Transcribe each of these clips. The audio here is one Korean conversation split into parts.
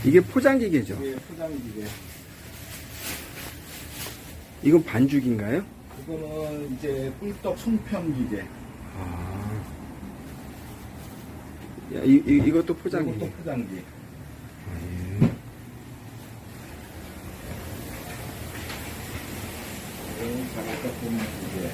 이게 포장기계죠? 예, 포장기계. 이건 반죽인가요? 이거는 이제 꿀떡 송편기계. 아. 야, 이것도 포장기. 이것도 포장기. 아, 예. 작업자 보면 기계.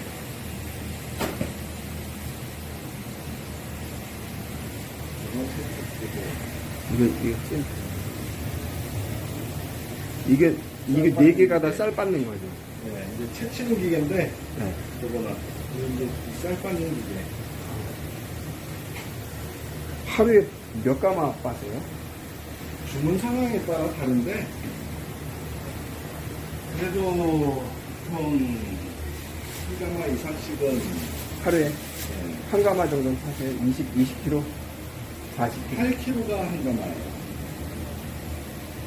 이게 네 개가 다 쌀 빻는 거죠? 네, 이제 채치는 기계인데, 네. 요거는. 이제 쌀 빻는 기계. 하루에 몇 가마 빠세요? 주문 상황에 따라 다른데, 그래도 한 1가마 이상씩은 하루에 네, 한 가마 정도는 파세요? 20kg? 40kg? 8kg가 한 가마예요.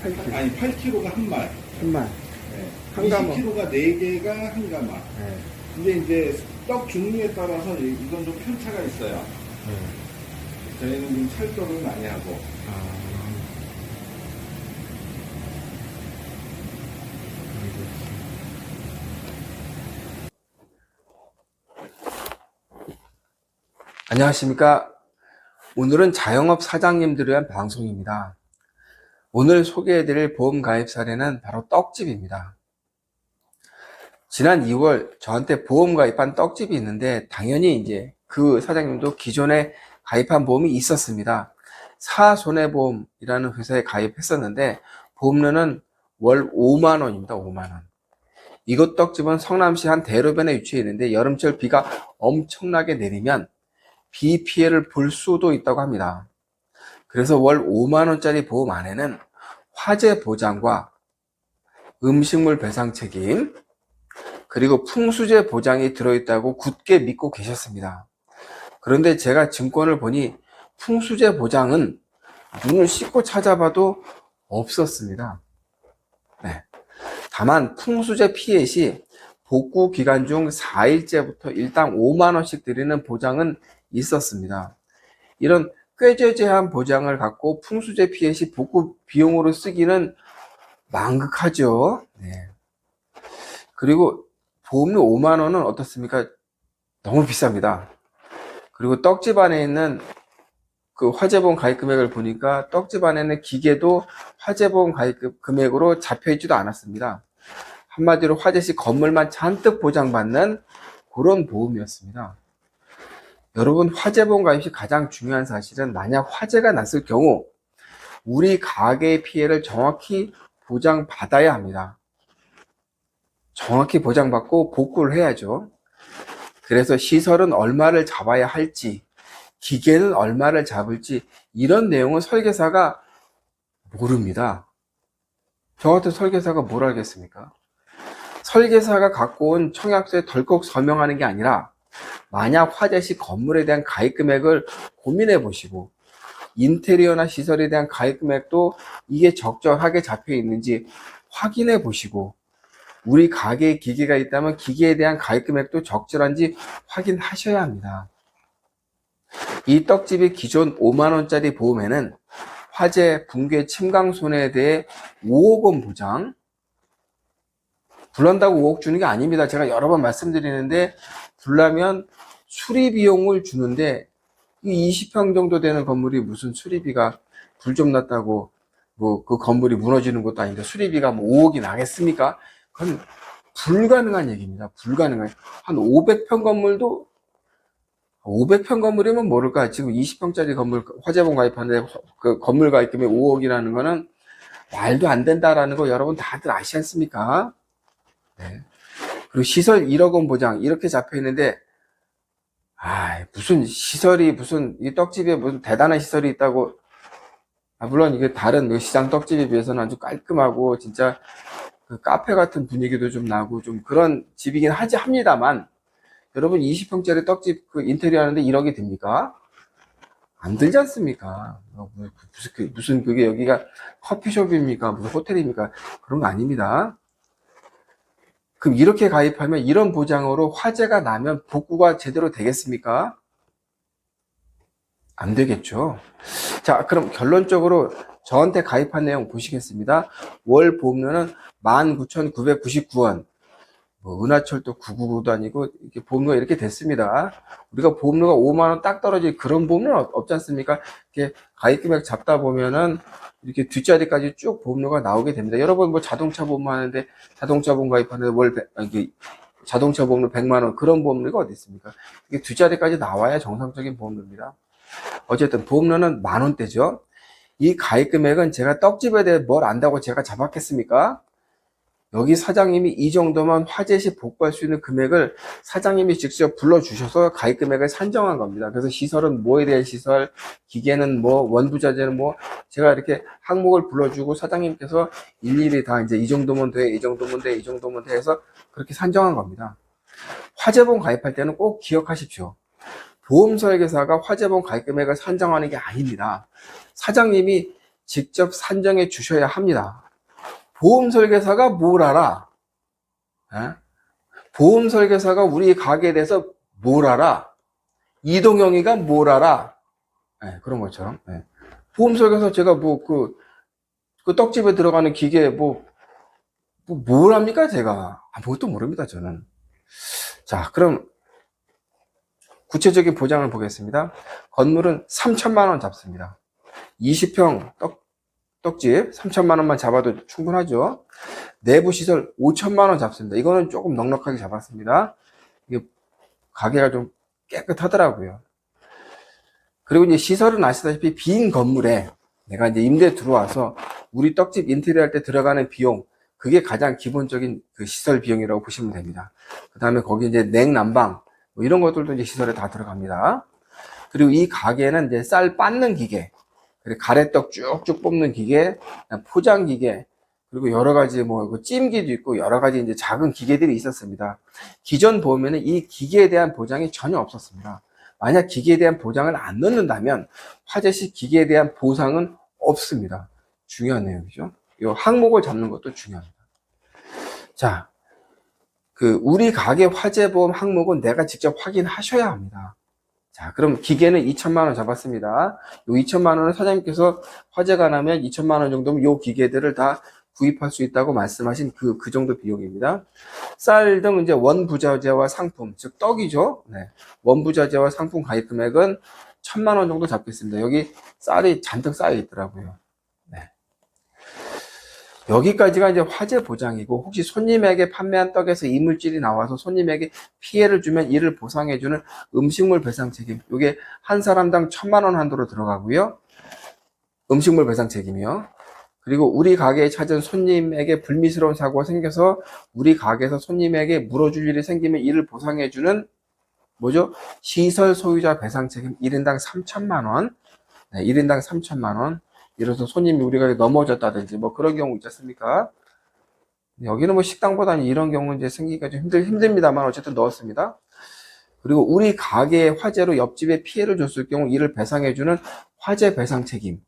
8kg? 아니, 8kg가 한 말. 한 말. 네. 한 가마. 20kg가 4개가 한 가마. 네. 근데 이제 떡 종류에 따라서 이건 좀 편차가 있어요. 저희는 좀 찰떡을 많이 하고. 아. 안녕하십니까. 오늘은 자영업 사장님들을 위한 방송입니다. 오늘 소개해드릴 보험 가입 사례는 바로 떡집입니다. 지난 2월 저한테 보험 가입한 떡집이 있는데 당연히 이제 그 사장님도 기존에 가입한 보험이 있었습니다. 사손해보험이라는 회사에 가입했었는데 보험료는 월 5만 원입니다. 5만 원. 이곳 떡집은 성남시 한 대로변에 위치해 있는데 여름철 비가 엄청나게 내리면 비 피해를 볼 수도 있다고 합니다. 그래서 월 5만 원짜리 보험 안에는 화재 보장과 음식물 배상 책임 그리고 풍수재 보장이 들어있다고 굳게 믿고 계셨습니다. 그런데 제가 증권을 보니 풍수재 보장은 눈을 씻고 찾아봐도 없었습니다. 네. 다만 풍수재 피해 시 복구 기간 중 4일째부터 일당 5만 원씩 드리는 보장은 있었습니다. 이런 꾀죄죄한 보장을 갖고 풍수재 피해 시 복구 비용으로 쓰기는 망극하죠. 네. 그리고 보험료 5만 원은 어떻습니까? 너무 비쌉니다. 그리고 떡집 안에 있는 그 화재보험 가입 금액을 보니까 떡집 안에는 기계도 화재보험 가입 금액으로 잡혀있지도 않았습니다. 한마디로 화재 시 건물만 잔뜩 보장받는 그런 보험이었습니다. 여러분, 화재보험 가입 시 가장 중요한 사실은 만약 화재가 났을 경우 우리 가게의 피해를 정확히 보장받아야 합니다. 정확히 보장받고 복구를 해야죠. 그래서 시설은 얼마를 잡아야 할지, 기계는 얼마를 잡을지 이런 내용은 설계사가 모릅니다. 저 같은 설계사가 뭘 알겠습니까? 설계사가 갖고 온 청약서에 덜컥 서명하는 게 아니라 만약 화재 시 건물에 대한 가입 금액을 고민해 보시고 인테리어나 시설에 대한 가입 금액도 이게 적절하게 잡혀 있는지 확인해 보시고 우리 가게에 기계가 있다면 기계에 대한 가입 금액도 적절한지 확인하셔야 합니다. 이 떡집이 기존 5만 원짜리 보험에는 화재, 붕괴, 침강 손해에 대해 5억 원 보장, 불난다고 5억 주는 게 아닙니다. 제가 여러 번 말씀드리는데 불나면 수리 비용을 주는데 20평 정도 되는 건물이 무슨 수리비가 불 좀 났다고 뭐 그 건물이 무너지는 것도 아닌데 수리비가 뭐 5억이 나겠습니까? 그건 불가능한 얘기입니다. 불가능한. 한 500평 건물도 500평 건물이면 모를까? 지금 20평짜리 건물 화재보험 가입하는데 그 건물 가입금이 5억이라는 거는 말도 안 된다라는 거 여러분 다들 아시지 않습니까? 네. 그리고 시설 1억 원 보장 이렇게 잡혀 있는데 무슨 시설이 무슨 이 떡집에 무슨 대단한 시설이 있다고. 물론 이게 다른 시장 떡집에 비해서는 아주 깔끔하고 진짜 그 카페 같은 분위기도 좀 나고 좀 그런 집이긴 합니다만, 여러분 20평짜리 떡집 그 인테리어 하는데 1억이 됩니까? 안 들지 않습니까? 무슨 그게 여기가 커피숍입니까? 무슨 호텔입니까? 그런 거 아닙니다. 그럼 이렇게 가입하면 이런 보장으로 화재가 나면 복구가 제대로 되겠습니까? 안 되겠죠. 자, 그럼 결론적으로 저한테 가입한 내용 보시겠습니다. 월 보험료는 19,999원. 은하철도 999도 아니고 이렇게 보험료가 이렇게 됐습니다. 우리가 보험료가 5만 원 딱 떨어질 그런 보험료는 없지 않습니까? 이렇게 가입 금액 잡다 보면은 이렇게 뒷자리까지 쭉 보험료가 나오게 됩니다. 여러분 뭐 자동차 보험 하는데 자동차 보험 가입하는데 자동차 보험료 100만 원 그런 보험료가 어디 있습니까? 이게 뒷자리까지 나와야 정상적인 보험료입니다. 어쨌든 보험료는 10,000원대죠. 이 가입 금액은 제가 떡집에 대해 뭘 안다고 제가 잡았겠습니까? 여기 사장님이 이 정도만 화재 시 복구할 수 있는 금액을 사장님이 직접 불러주셔서 가입 금액을 산정한 겁니다. 그래서 시설은 뭐에 대한 시설, 기계는 뭐, 원부자재는 뭐, 제가 이렇게 항목을 불러주고 사장님께서 일일이 다 이제 이 정도면 돼, 이 정도면 돼, 이 정도면 돼 해서 그렇게 산정한 겁니다. 화재보험 가입할 때는 꼭 기억하십시오. 보험 설계사가 화재보험 가입 금액을 산정하는 게 아닙니다. 사장님이 직접 산정해 주셔야 합니다. 보험 설계사가 뭘 알아? 보험 설계사가 우리 가게에 대해서 뭘 알아? 이동영이가 뭘 알아? 그런 것처럼. 보험 설계사 제가 그 떡집에 들어가는 기계 뭘 합니까? 제가 아무것도 모릅니다. 저는. 자, 그럼 구체적인 보장을 보겠습니다. 건물은 3천만 원 잡습니다. 20평 떡집 3천만 원만 잡아도 충분하죠. 내부 시설 5천만 원 잡습니다. 이거는 조금 넉넉하게 잡았습니다. 이게 가게가 좀 깨끗하더라고요. 그리고 이제 시설은 아시다시피 빈 건물에 내가 이제 임대 들어와서 우리 떡집 인테리어 할 때 들어가는 비용, 그게 가장 기본적인 그 시설 비용이라고 보시면 됩니다. 그 다음에 거기 이제 냉난방 뭐 이런 것들도 이제 시설에 다 들어갑니다. 그리고 이 가게는 이제 쌀 빻는 기계, 가래떡 쭉쭉 뽑는 기계, 포장 기계, 그리고 여러 가지 뭐 찜기도 있고 여러 가지 이제 작은 기계들이 있었습니다. 기존 보험에는 이 기계에 대한 보장이 전혀 없었습니다. 만약 기계에 대한 보장을 안 넣는다면 화재 시 기계에 대한 보상은 없습니다. 중요한 내용이죠. 이 항목을 잡는 것도 중요합니다. 자, 우리 가게 화재보험 항목은 내가 직접 확인하셔야 합니다. 자, 그럼 기계는 2천만 원 잡았습니다. 요 2천만 원은 사장님께서 화재가 나면 2천만 원 정도면 요 기계들을 다 구입할 수 있다고 말씀하신 그 정도 비용입니다. 쌀 등 이제 원부자재와 상품, 즉 떡이죠. 원부자재와 상품 가입 금액은 1,000만 원 정도 잡겠습니다. 여기 쌀이 잔뜩 쌓여 있더라고요. 여기까지가 이제 화재 보장이고, 혹시 손님에게 판매한 떡에서 이물질이 나와서 손님에게 피해를 주면 이를 보상해주는 음식물 배상 책임. 이게 한 사람당 1,000만 원 한도로 들어가고요. 음식물 배상 책임이요. 그리고 우리 가게에 찾은 손님에게 불미스러운 사고가 생겨서 우리 가게에서 손님에게 물어줄 일이 생기면 이를 보상해주는 뭐죠? 시설 소유자 배상 책임 1인당 3천만 원. 1인당 3천만 원. 예를 들어서 손님이 우리가 넘어졌다든지 뭐 그런 경우 있지 않습니까? 여기는 뭐 식당보다는 이런 경우 이제 생기기가 좀 힘듭니다만 어쨌든 넣었습니다. 그리고 우리 가게의 화재로 옆집에 피해를 줬을 경우 이를 배상해주는 화재 배상 책임.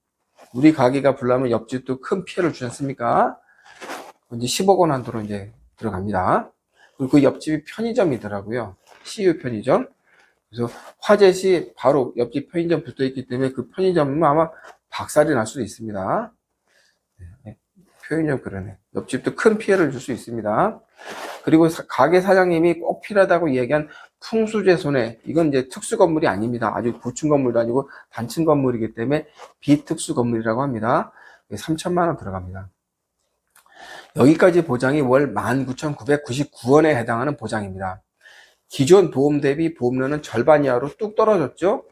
우리 가게가 불나면 옆집도 큰 피해를 주지 않습니까? 이제 10억 원 한도로 이제 들어갑니다. 그리고 그 옆집이 편의점이더라고요. CU 편의점. 그래서 화재 시 바로 옆집 편의점 붙어 있기 때문에 그 편의점은 아마 박살이 날 수도 있습니다. 표현력 그러네. 옆집도 큰 피해를 줄 수 있습니다. 그리고 가게 사장님이 꼭 필요하다고 이야기한 풍수재 손해. 이건 이제 특수 건물이 아닙니다. 아주 고층 건물도 아니고 단층 건물이기 때문에 비특수 건물이라고 합니다. 3천만 원 들어갑니다. 여기까지 보장이 월 19,999원에 해당하는 보장입니다. 기존 보험 대비 보험료는 절반 이하로 뚝 떨어졌죠?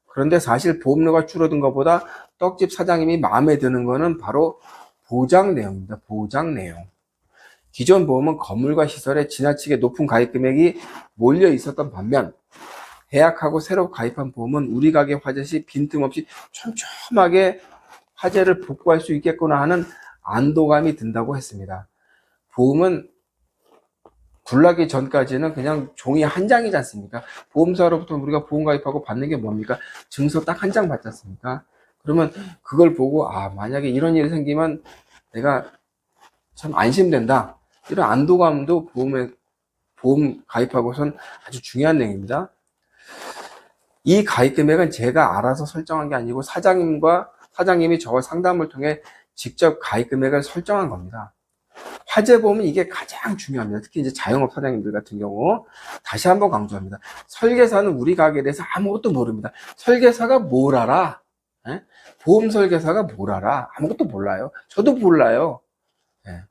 그런데 사실 보험료가 줄어든 것보다 떡집 사장님이 마음에 드는 거는 바로 보장 내용입니다. 보장 내용. 기존 보험은 건물과 시설에 지나치게 높은 가입 금액이 몰려 있었던 반면 해약하고 새로 가입한 보험은 우리 가게 화재 시 빈틈없이 촘촘하게 화재를 복구할 수 있겠구나 하는 안도감이 든다고 했습니다. 보험은 불나기 전까지는 그냥 종이 한 장이지 않습니까? 보험사로부터 우리가 보험 가입하고 받는 게 뭡니까? 증서 딱 한 장 받지 않습니까? 그러면 그걸 보고 만약에 이런 일이 생기면 내가 참 안심된다. 이런 안도감도 보험 가입하고선 아주 중요한 내용입니다. 이 가입 금액은 제가 알아서 설정한 게 아니고 사장님이 저와 상담을 통해 직접 가입 금액을 설정한 겁니다. 화재보험은 이게 가장 중요합니다. 특히 이제 자영업 사장님들 같은 경우 다시 한번 강조합니다. 설계사는 우리 가게에 대해서 아무것도 모릅니다. 설계사가 뭘 알아? 에? 보험 설계사가 뭘 알아? 아무것도 몰라요. 저도 몰라요. 예.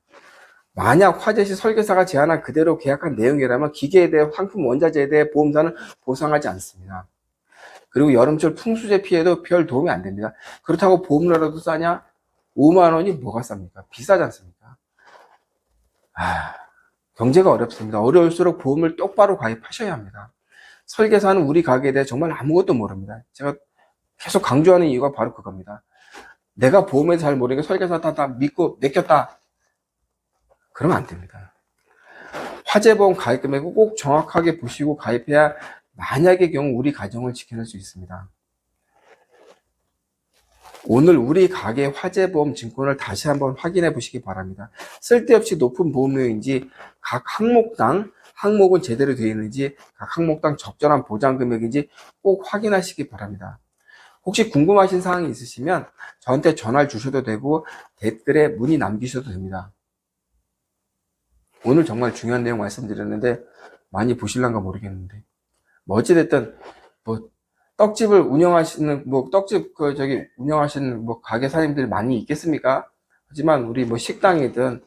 만약 화재 시 설계사가 제안한 그대로 계약한 내용이라면 기계에 대해 상품 원자재에 대해 보험사는 보상하지 않습니다. 그리고 여름철 풍수재 피해도 별 도움이 안 됩니다. 그렇다고 보험료라도 싸냐? 5만 원이 뭐가 쌉니까? 비싸지 않습니까? 경제가 어렵습니다. 어려울수록 보험을 똑바로 가입하셔야 합니다. 설계사는 우리 가게에 대해 정말 아무것도 모릅니다. 제가 계속 강조하는 이유가 바로 그겁니다. 내가 보험에 잘 모르니까 설계사 다 믿고 맡겼다. 그러면 안 됩니다. 화재보험 가입 금액을 꼭 정확하게 보시고 가입해야 만약의 경우 우리 가정을 지켜낼 수 있습니다. 오늘 우리 가게 화재보험 증권을 다시 한번 확인해 보시기 바랍니다. 쓸데없이 높은 보험료인지 각 항목은 제대로 되어 있는지 각 항목당 적절한 보장 금액인지 꼭 확인하시기 바랍니다. 혹시 궁금하신 사항이 있으시면 저한테 전화를 주셔도 되고 댓글에 문의 남기셔도 됩니다. 오늘 정말 중요한 내용 말씀드렸는데 많이 보실란가 모르겠는데 어찌됐든 떡집을 운영하시는 운영하시는 가게 사장님들이 많이 있겠습니까? 하지만 우리 식당이든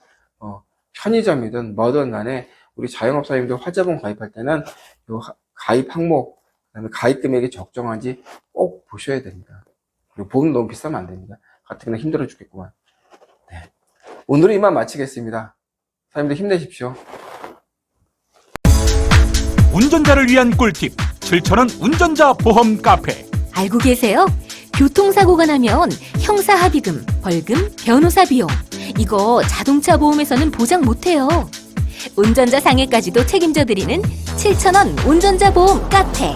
편의점이든 뭐든 간에 우리 자영업 사장님들 화재보험 가입할 때는 요 가입 항목 그다음에 가입 금액이 적정한지 꼭 보셔야 됩니다. 그리고 보험 너무 비싸면 안 됩니다. 가뜩이나 힘들어 죽겠구만. 네. 오늘은 이만 마치겠습니다. 사장님들 힘내십시오. 운전자를 위한 꿀팁 7,000원 운전자 보험 카페. 알고 계세요? 교통사고가 나면 형사합의금, 벌금, 변호사 비용 이거 자동차 보험에서는 보장 못해요. 운전자 상해까지도 책임져 드리는 7,000원 운전자 보험 카페.